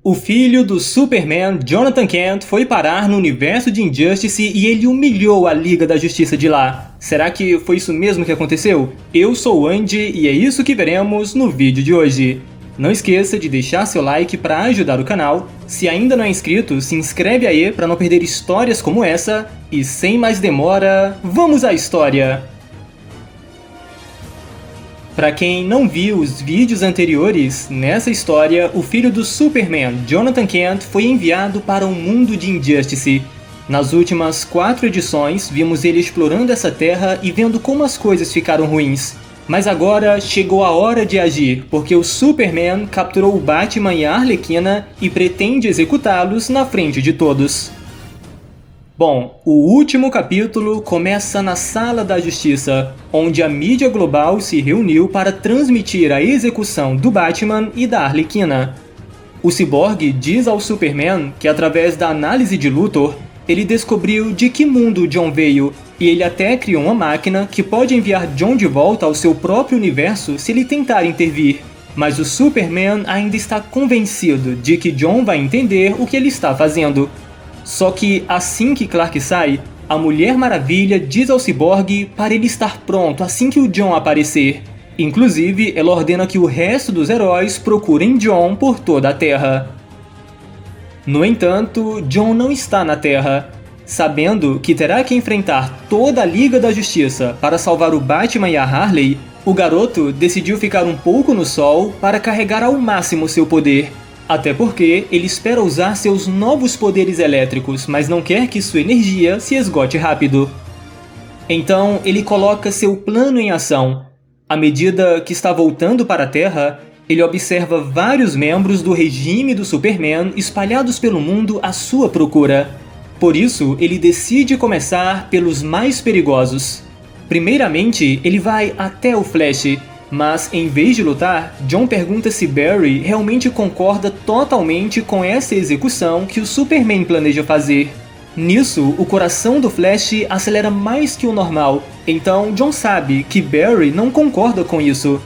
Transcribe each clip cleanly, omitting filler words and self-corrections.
O filho do Superman, Jonathan Kent, foi parar no universo de Injustice e ele humilhou a Liga da Justiça de lá. Será que foi isso mesmo que aconteceu? Eu sou o Andy e é isso que veremos no vídeo de hoje. Não esqueça de deixar seu like para ajudar o canal. Se ainda não é inscrito, se inscreve aí para não perder histórias como essa. E sem mais demora, vamos à história! Para quem não viu os vídeos anteriores, nessa história, o filho do Superman, Jonathan Kent, foi enviado para o mundo de Injustice. Nas últimas 4 edições, vimos ele explorando essa terra e vendo como as coisas ficaram ruins. Mas agora chegou a hora de agir, porque o Superman capturou o Batman e a Arlequina e pretende executá-los na frente de todos. Bom, o último capítulo começa na Sala da Justiça, onde a mídia global se reuniu para transmitir a execução do Batman e da Arlequina. O Cyborg diz ao Superman que através da análise de Luthor, ele descobriu de que mundo John veio, e ele até criou uma máquina que pode enviar John de volta ao seu próprio universo se ele tentar intervir. Mas o Superman ainda está convencido de que John vai entender o que ele está fazendo. Só que assim que Clark sai, a Mulher Maravilha diz ao Cyborg para ele estar pronto assim que o John aparecer. Inclusive, ela ordena que o resto dos heróis procurem John por toda a Terra. No entanto, John não está na Terra. Sabendo que terá que enfrentar toda a Liga da Justiça para salvar o Batman e a Harley, o garoto decidiu ficar um pouco no sol para carregar ao máximo seu poder. Até porque ele espera usar seus novos poderes elétricos, mas não quer que sua energia se esgote rápido. Então ele coloca seu plano em ação. À medida que está voltando para a Terra, ele observa vários membros do regime do Superman espalhados pelo mundo à sua procura. Por isso, ele decide começar pelos mais perigosos. Primeiramente, ele vai até o Flash. Mas, em vez de lutar, John pergunta se Barry realmente concorda totalmente com essa execução que o Superman planeja fazer. Nisso, o coração do Flash acelera mais que o normal, então John sabe que Barry não concorda com isso.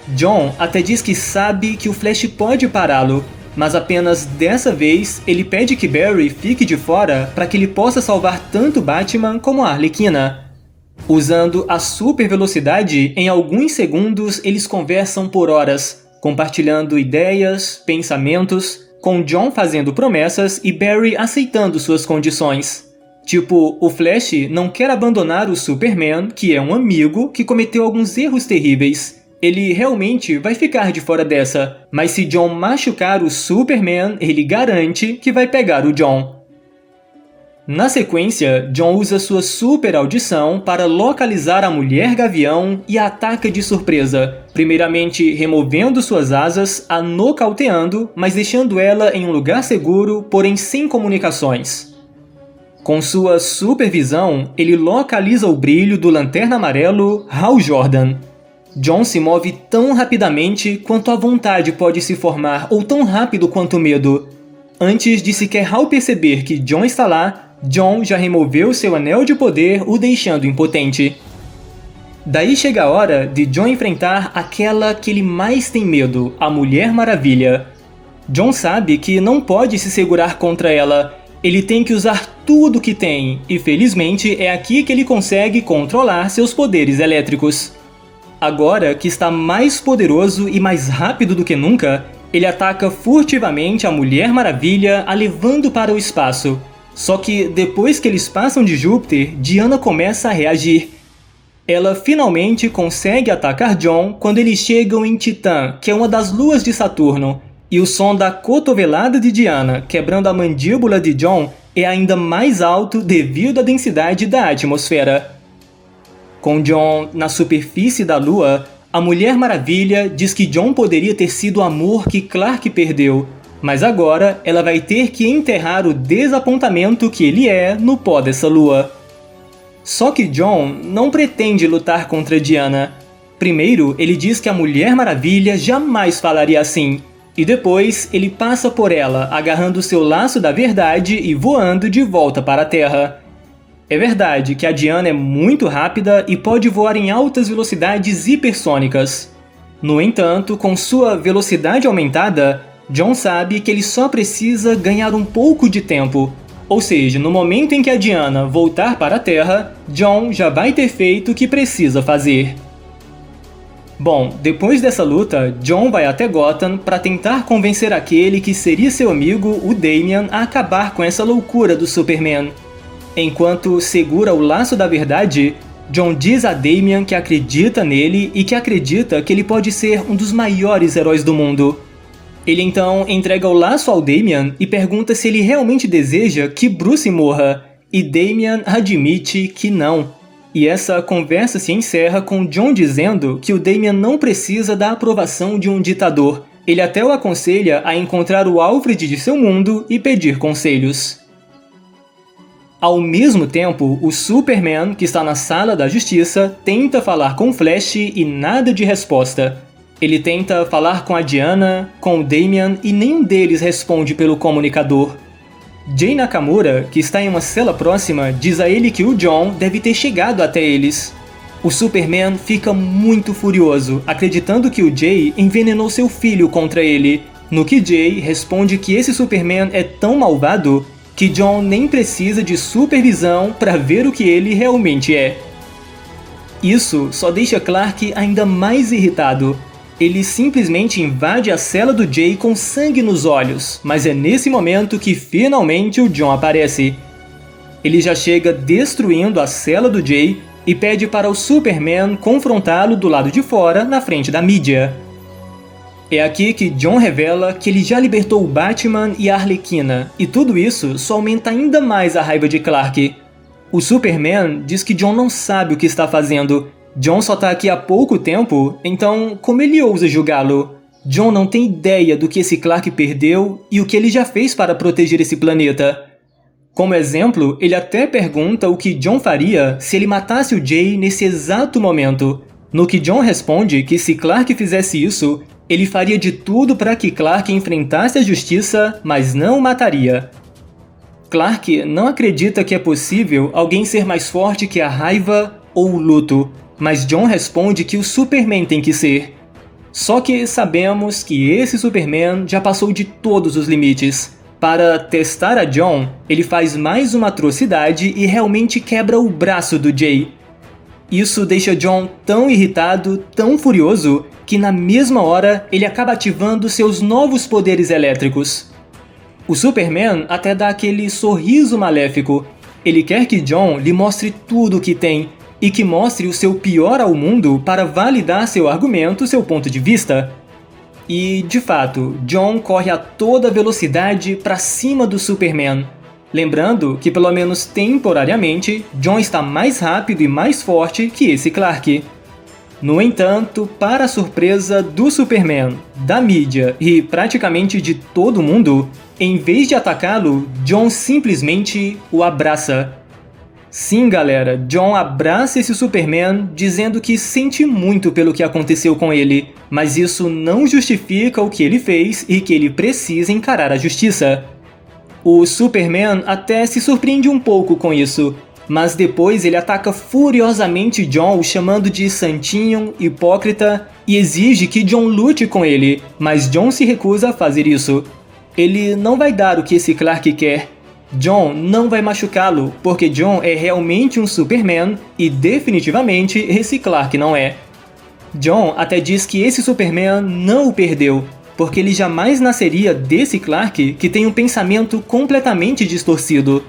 John até diz que sabe que o Flash pode pará-lo, mas apenas dessa vez ele pede que Barry fique de fora para que ele possa salvar tanto Batman como a Arlequina. Usando a super velocidade, em alguns segundos eles conversam por horas, compartilhando ideias, pensamentos, com John fazendo promessas e Barry aceitando suas condições. Tipo, o Flash não quer abandonar o Superman, que é um amigo que cometeu alguns erros terríveis. Ele realmente vai ficar de fora dessa, mas se John machucar o Superman, ele garante que vai pegar o John. Na sequência, John usa sua super audição para localizar a Mulher Gavião e a ataca de surpresa, primeiramente removendo suas asas, a nocauteando, mas deixando ela em um lugar seguro, porém sem comunicações. Com sua supervisão, ele localiza o brilho do Lanterna Amarelo, Hal Jordan. John se move tão rapidamente quanto a vontade pode se formar, ou tão rápido quanto o medo. Antes de sequer Hal perceber que John está lá, John já removeu seu anel de poder, o deixando impotente. Daí chega a hora de John enfrentar aquela que ele mais tem medo, a Mulher Maravilha. John sabe que não pode se segurar contra ela, ele tem que usar tudo que tem, e felizmente é aqui que ele consegue controlar seus poderes elétricos. Agora que está mais poderoso e mais rápido do que nunca, ele ataca furtivamente a Mulher Maravilha, a levando para o espaço. Só que depois que eles passam de Júpiter, Diana começa a reagir. Ela finalmente consegue atacar John quando eles chegam em Titã, que é uma das luas de Saturno, e o som da cotovelada de Diana quebrando a mandíbula de John é ainda mais alto devido à densidade da atmosfera. Com John na superfície da lua, a Mulher Maravilha diz que John poderia ter sido o amor que Clark perdeu, mas agora ela vai ter que enterrar o desapontamento que ele é no pó dessa lua. Só que John não pretende lutar contra Diana. Primeiro, ele diz que a Mulher Maravilha jamais falaria assim, e depois ele passa por ela, agarrando seu laço da verdade e voando de volta para a Terra. É verdade que a Diana é muito rápida e pode voar em altas velocidades hipersônicas. No entanto, com sua velocidade aumentada, John sabe que ele só precisa ganhar um pouco de tempo. Ou seja, no momento em que a Diana voltar para a Terra, John já vai ter feito o que precisa fazer. Bom, depois dessa luta, John vai até Gotham para tentar convencer aquele que seria seu amigo, o Damian, a acabar com essa loucura do Superman. Enquanto segura o laço da verdade, John diz a Damian que acredita nele e que acredita que ele pode ser um dos maiores heróis do mundo. Ele então entrega o laço ao Damian e pergunta se ele realmente deseja que Bruce morra, e Damian admite que não. E essa conversa se encerra com John dizendo que o Damian não precisa da aprovação de um ditador. Ele até o aconselha a encontrar o Alfred de seu mundo e pedir conselhos. Ao mesmo tempo, o Superman, que está na Sala da Justiça, tenta falar com Flash e nada de resposta. Ele tenta falar com a Diana, com o Damian e nenhum deles responde pelo comunicador. Jay Nakamura, que está em uma cela próxima, diz a ele que o John deve ter chegado até eles. O Superman fica muito furioso, acreditando que o Jay envenenou seu filho contra ele, no que Jay responde que esse Superman é tão malvado que John nem precisa de supervisão para ver o que ele realmente é. Isso só deixa Clark ainda mais irritado. Ele simplesmente invade a cela do Jay com sangue nos olhos, mas é nesse momento que finalmente o John aparece. Ele já chega destruindo a cela do Jay e pede para o Superman confrontá-lo do lado de fora, na frente da mídia. É aqui que John revela que ele já libertou o Batman e a Arlequina, e tudo isso só aumenta ainda mais a raiva de Clark. O Superman diz que John não sabe o que está fazendo. John só tá aqui há pouco tempo, então como ele ousa julgá-lo? John não tem ideia do que esse Clark perdeu e o que ele já fez para proteger esse planeta. Como exemplo, ele até pergunta o que John faria se ele matasse o Jay nesse exato momento. No que John responde que se Clark fizesse isso, ele faria de tudo para que Clark enfrentasse a justiça, mas não o mataria. Clark não acredita que é possível alguém ser mais forte que a raiva ou o luto. Mas John responde que o Superman tem que ser. Só que sabemos que esse Superman já passou de todos os limites. Para testar a John, ele faz mais uma atrocidade e realmente quebra o braço do Jay. Isso deixa John tão irritado, tão furioso, que na mesma hora ele acaba ativando seus novos poderes elétricos. O Superman até dá aquele sorriso maléfico. Ele quer que John lhe mostre tudo o que tem, e que mostre o seu pior ao mundo para validar seu argumento, seu ponto de vista. E, de fato, John corre a toda velocidade para cima do Superman. Lembrando que, pelo menos temporariamente, John está mais rápido e mais forte que esse Clark. No entanto, para a surpresa do Superman, da mídia e praticamente de todo mundo, em vez de atacá-lo, John simplesmente o abraça. Sim, galera, John abraça esse Superman dizendo que sente muito pelo que aconteceu com ele, mas isso não justifica o que ele fez e que ele precisa encarar a justiça. O Superman até se surpreende um pouco com isso, mas depois ele ataca furiosamente John, o chamando de santinho, hipócrita, e exige que John lute com ele, mas John se recusa a fazer isso. Ele não vai dar o que esse Clark quer. John não vai machucá-lo, porque John é realmente um Superman e definitivamente esse Clark não é. John até diz que esse Superman não o perdeu, porque ele jamais nasceria desse Clark que tem um pensamento completamente distorcido.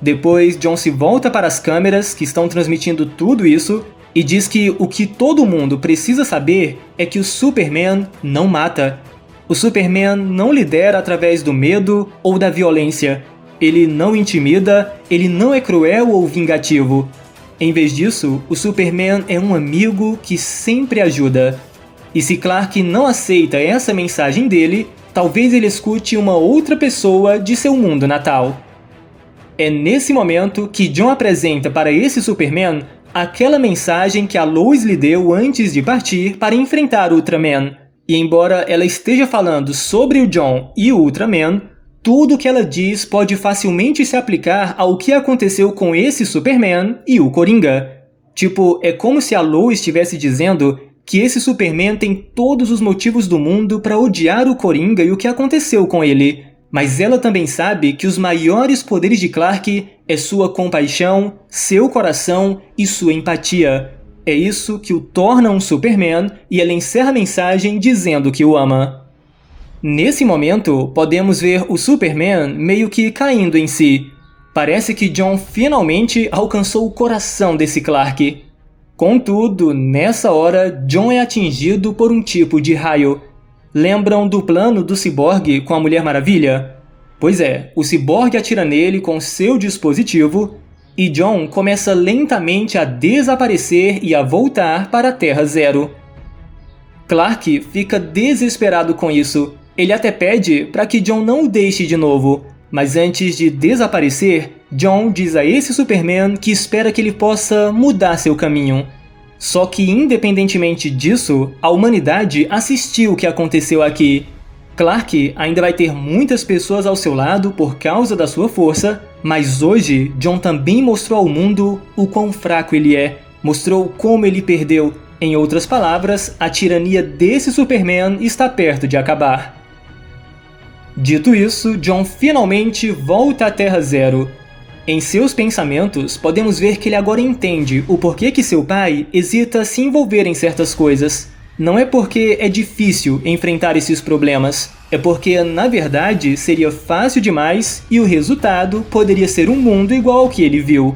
Depois, John se volta para as câmeras que estão transmitindo tudo isso e diz que o que todo mundo precisa saber é que o Superman não mata. O Superman não lidera através do medo ou da violência. Ele não intimida, ele não é cruel ou vingativo. Em vez disso, o Superman é um amigo que sempre ajuda. E se Clark não aceita essa mensagem dele, talvez ele escute uma outra pessoa de seu mundo natal. É nesse momento que John apresenta para esse Superman aquela mensagem que a Lois lhe deu antes de partir para enfrentar o Ultraman. E embora ela esteja falando sobre o John e o Ultraman, tudo o que ela diz pode facilmente se aplicar ao que aconteceu com esse Superman e o Coringa. Tipo, é como se a Lois estivesse dizendo que esse Superman tem todos os motivos do mundo para odiar o Coringa e o que aconteceu com ele. Mas ela também sabe que os maiores poderes de Clark é sua compaixão, seu coração e sua empatia. É isso que o torna um Superman e ela encerra a mensagem dizendo que o ama. Nesse momento, podemos ver o Superman meio que caindo em si. Parece que Jon finalmente alcançou o coração desse Clark. Contudo, nessa hora, Jon é atingido por um tipo de raio. Lembram do plano do Cyborg com a Mulher Maravilha? Pois é, o Cyborg atira nele com seu dispositivo e Jon começa lentamente a desaparecer e a voltar para a Terra Zero. Clark fica desesperado com isso. Ele até pede para que Jon não o deixe de novo, mas antes de desaparecer, Jon diz a esse Superman que espera que ele possa mudar seu caminho. Só que, independentemente disso, a humanidade assistiu o que aconteceu aqui. Clark ainda vai ter muitas pessoas ao seu lado por causa da sua força, mas hoje Jon também mostrou ao mundo o quão fraco ele é, mostrou como ele perdeu. Em outras palavras, a tirania desse Superman está perto de acabar. Dito isso, Jon finalmente volta à Terra Zero. Em seus pensamentos, podemos ver que ele agora entende o porquê que seu pai hesita se envolver em certas coisas. Não é porque é difícil enfrentar esses problemas, é porque, na verdade, seria fácil demais e o resultado poderia ser um mundo igual ao que ele viu.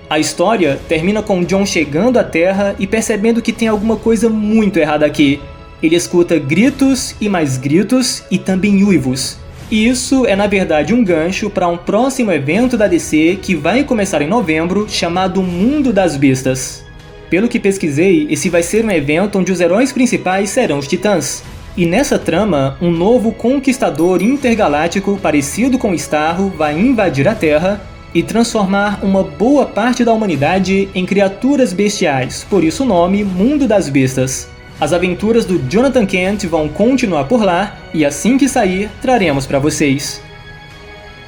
A história termina com Jon chegando à Terra e percebendo que tem alguma coisa muito errada aqui. Ele escuta gritos e também uivos. E isso é na verdade um gancho para um próximo evento da DC que vai começar em novembro, chamado Mundo das Bestas. Pelo que pesquisei, esse vai ser um evento onde os heróis principais serão os Titãs. E nessa trama, um novo conquistador intergaláctico parecido com Starro vai invadir a Terra e transformar uma boa parte da humanidade em criaturas bestiais, por isso o nome Mundo das Bestas. As aventuras do Jonathan Kent vão continuar por lá e assim que sair, traremos para vocês.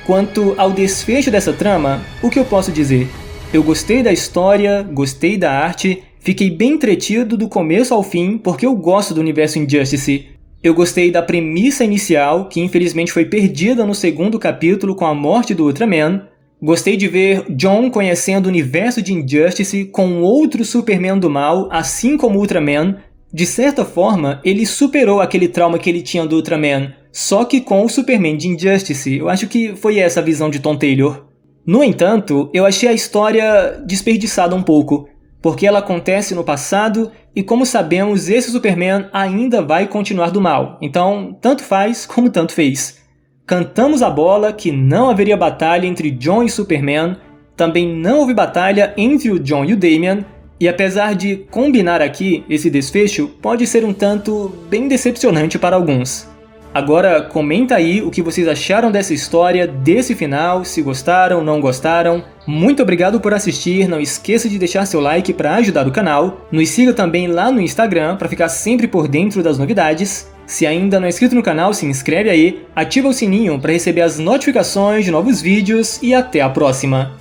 Quanto ao desfecho dessa trama, o que eu posso dizer? Eu gostei da história, gostei da arte, fiquei bem entretido do começo ao fim porque eu gosto do universo Injustice. Eu gostei da premissa inicial, que infelizmente foi perdida no segundo capítulo com a morte do Ultraman. Gostei de ver Jon conhecendo o universo de Injustice com outro Superman do mal, assim como o Ultraman. De certa forma, ele superou aquele trauma que ele tinha do Ultraman, só que com o Superman de Injustice. Eu acho que foi essa a visão de Tom Taylor. No entanto, eu achei a história desperdiçada um pouco, porque ela acontece no passado e, como sabemos, esse Superman ainda vai continuar do mal. Então, tanto faz como tanto fez. Cantamos a bola que não haveria batalha entre Jon e Superman, também não houve batalha entre o Jon e o Damian, e apesar de combinar aqui, esse desfecho pode ser um tanto bem decepcionante para alguns. Agora comenta aí o que vocês acharam dessa história, desse final, se gostaram, não gostaram. Muito obrigado por assistir, não esqueça de deixar seu like para ajudar o canal. Nos siga também lá no Instagram para ficar sempre por dentro das novidades. Se ainda não é inscrito no canal, se inscreve aí, ativa o sininho para receber as notificações de novos vídeos e até a próxima!